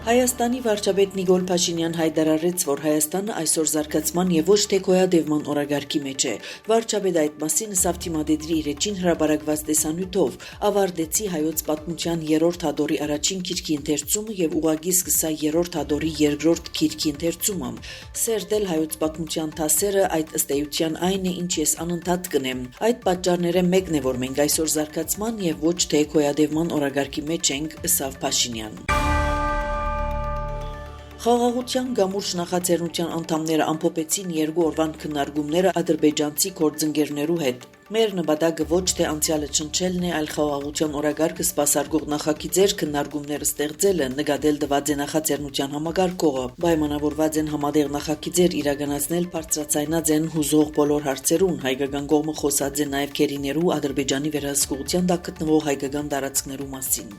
Հայաստանի վարչապետ Նիկոլ Փաշինյան հայտարարեց, որ Հայաստանը այսօր զարգացման եւ ոչ թե գոյատևման օրագարկի մեջ է։ Վարչապետը այդ մասին ըստ Թիմադեդրի իր էջին հրապարակված տեսանյութով ավարտեցի հայոց պատմության 3-րդ հադորի առաջին քիրքի ընթերցումը եւ ուղղակի սկսա 3-րդ հադորի 2-րդ քիրքի ընթերցումը։ Սերտել հայոց պատմության թասերը այդ ըստ էության այն է, ինչ ես անընդհատ կնեմ։ Այդ պատճառները մեկն է, որ մենք այսօր զարգացման եւ ոչ թե գոյատևման օրագարկի մեջ ենք, ըստ Փաշինյան։ Խաղաղության գամուրջ նախաձեռնության անդամները ամփոփեցին 2 օրվան քննարկումները ադրբեջանցի գործընկերներու հետ։ Մեր նպատակը ոչ թե անցյալը չնչելն է, այլ խաղաղության օրագարկը սպասարկող նախագիծեր քննարկումները ստեղծելը, նկատել տված է նախաձեռնության համակարգողը, պայմանավորված են համատեղ նախագիծեր իրականացնել բարձրացնած են հուզող բոլոր հարցերուն, հայկական կողմը խոսած է նաև քերիներու Ադրբեջանի վերահսկողության տակ գտնվող հայկական տարածքներու մասին։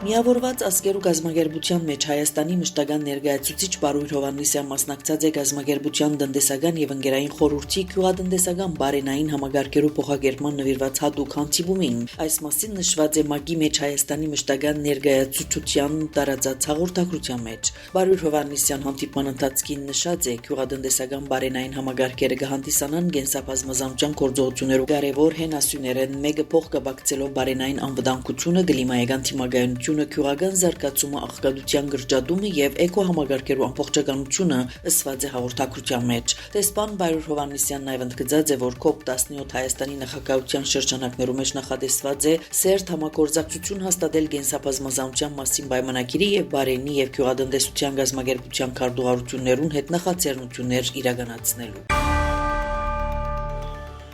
Միավորված ազգերու գազագերբության մեջ Հայաստանի մշտական ներկայացուցիչ Բարույր Հովհաննիսյան մասնակցած է գազագերբության տնտեսական եւ ընկերային խորհրդի գյուղատնտեսական բարենային համագարկերու փոխակերպման նվիրված հատուկ հանդիպումին։ Այս մասին նշված է ՄԱԿ-ի մեջ Հայաստանի մշտական ներկայացուցչության տարածած հաղորդագրության մեջ։ Բարույր Հովհաննիսյան հանդիպման ընթացքին նշած է գյուղատնտեսական բարենային համագարկերը կհանդիսանան կենսաբազմազանության գործողություններու կարևոր հենասյուներեն մեկը փոխկապակցելով բարենային անվտանգությունը, կլիմայական թիմագայունությունը, քյուղական զարգացումը, աղքատության գրճատումը եւ էկոհամագարկերու ամբողջականությունը ըսված է հաղորդագրության մեջ։ Տեսփան Բարույր Հովհաննիսյանն նաև ընդգծած է, որ COP17 Հայաստանի նախագահության շրջանակներու մեջ նախատեսված է սերտ համագործակցություն հաստատել կենսաբազմազանության մասին պայմանագիրի եւ բարենի եւ քյուղատնտեսության գազագերբության քարտուղարություններուն հետ նախաձեռնություններ իրականացնելու։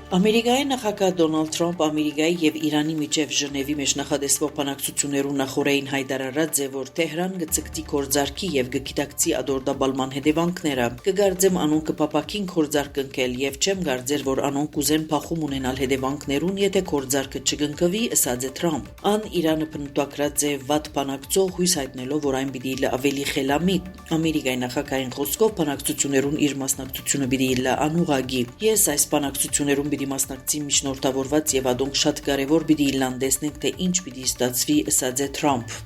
Ամերիկայի նախագահ Դոնալդ Թրամփ Ամերիկայի եւ Իրանի միջև Ժնևի մեջ նախադեсվող բանակցություններու նախորդին հայտարարած է, որ Թեհրան կցկտի կորձարկի եւ կգիտակցի ադորդաբալման հետևանքները։ Կգարձեմ անոնք կփապակին կորձարկ կնքել եւ չեմ գարձեր, որ անոնք կուզեն փախում ունենալ հետևանքներուն, եթե կորձարկը չկնքվի, ըսած է Թրամփ։ Ան Իրանը բնութագրած է վատ բանակցող հույս հայտնելով, որ այն պիտի լա ավելի խելամիտ։ Ամերիկայի նախագահային խոսքով բանակցություններուն իր մասնակցությունը պիտի լա անուղագի։ Ես այս բանակցություններուն մասնակցի միջնորդավորված եւ ադոնք շատ կարեւոր պիտի լանդեսնենք, թե ինչ պիտի ստացվի, ըսած է Թրամփ։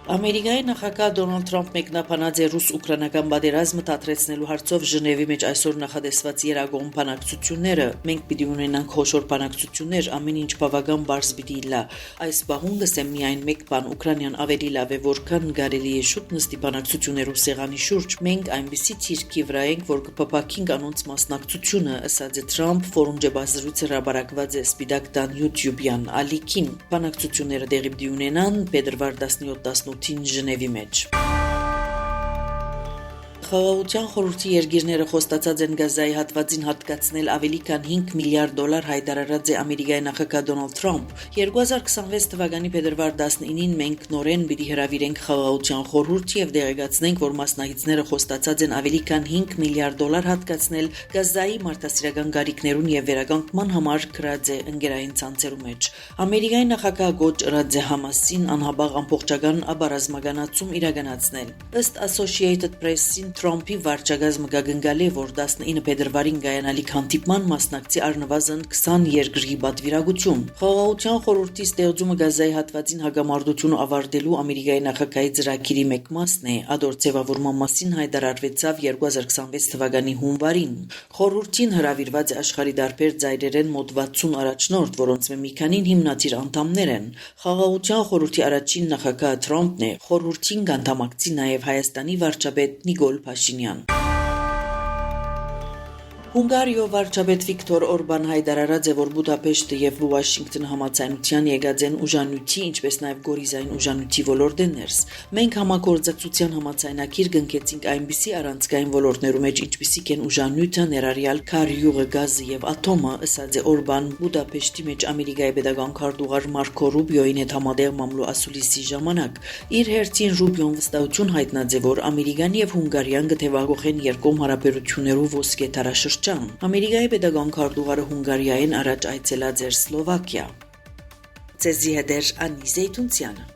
Ամերիկայի նախագահ Դոնալդ Թրամփ մեկնաբանած է ռուս-ուկրաինական պատերազմը դադրեցնելու հարցով Ժնևի մեջ այսօր նախադեсված երագողմ բանակցությունները։ Մենք պիտի ունենանք խոշոր բանակցություններ, ամեն ինչ բավական բարձ պիտի լա։ Այս բաղուն գսեմ միայն մեկ բան, Ուկրաինան ավելի լավ է, որքան կարելի է շուտ նստի բանակցություններով սեղանի շուրջ։ Մենք այնպիսի թիրքի վրա ենք, որ կփապակենք անոնց մասնակցությունը, ըսած է Թրամփ, ֆորում ջբազրույցը հրապարակված է Սպիտակ տան YouTube-յան ալիքին։ Բանակցությունները տեղի պիտի ունենան փետրվար 17-18-ին Ժնևի մեջ։ Խաղաղության խորհրդի երկիրները խոստացած են Գազայի հատվածին հատկացնել ավելի քան $5 միլիարդ հայտարարած է Ամերիկայի նախագահ Դոնալդ Թրամփ։ 2026 թվականի փետրվար 19-ին մենք նորեն պիտի հրավիրենք Խաղաղության խորհուրդ եւ դեղեկացնենք, որ մասնակիցները խոստացած են ավելի քան $5 միլիարդ հատկացնել Գազայի մարդասիրական գարիքներուն եւ վերականգնման համար գրած է ընկերային ցանցերու մեջ։ Ամերիկայի նախագահ գոչ ըրած է Համասին անհաբաղ ամբողջական աբարազմականացում իրականացնել։ Ըստ Associated Press-ին Թրամփի վարչակազմը կգնգալի, որ 19 փետրվարին գայանալիք հանդիպման մասնակցի առնվազն 20 երկրի պատվիրակություն։ Խաղաղության խորհրդի ստեղծումը Գազայի հատվածին հագամարտությունը ավարտելու Ամերիկայի նախագահի ծրագիրի մեկ մասն է, ադոր ձևավորման մասին հայտարարվեցավ 2026 թվականի հունվարին։ Խորհրդին հրավիրված է աշխարհի դարբեր ծայրերեն մոտ 60 առաջնորդ, որոնց մի քանին հիմնադիր անդամներ են։ Խաղաղության խորհրդի առաջին նախագահ Թրամփն է, խորհրդին կանդամակցի նաև Հայաստանի վարչապետ Նիկոլ Փաշինյան։ Հունգարիո վարչապետ Վիկտոր Օրբան հայտարարած է, որ Բուդապեշտը եւ Վաշինգտոնը համաձայնության եկած են ուժանույթի, ինչպես նաեւ գորիզային ուժանույթի ոլորտեն ներս։ Մենք համագործակցության համաձայնագիր կնքեցինք այնպիսի առանցքային ոլորտներու մեջ, ինչպիսիք են ուժանույթը, ներառյալ քարյուղը, գազը եւ աթոմը, ըսած է Օրբան Բուդապեշտի մեջ Ամերիկայի պետական քարտուղար Մարկո Ռուբիոյին հետ համատեղ մամլո ասուլիսի ժամանակ։ Իր հերթին Ռուբիոն վստահություն հայտնած է, որ Ամերիկան եւ Հունգարիան կթեւաղոխեն երկկողմ հարաբերություններու ոսկե դարաշրջան։ Ամերիկայի պետական քարտուղարը Հունգարիային առաջ այցելած էր Սլովակիա։ Ցեզի հետ էր Անի Զեյթունցյանը։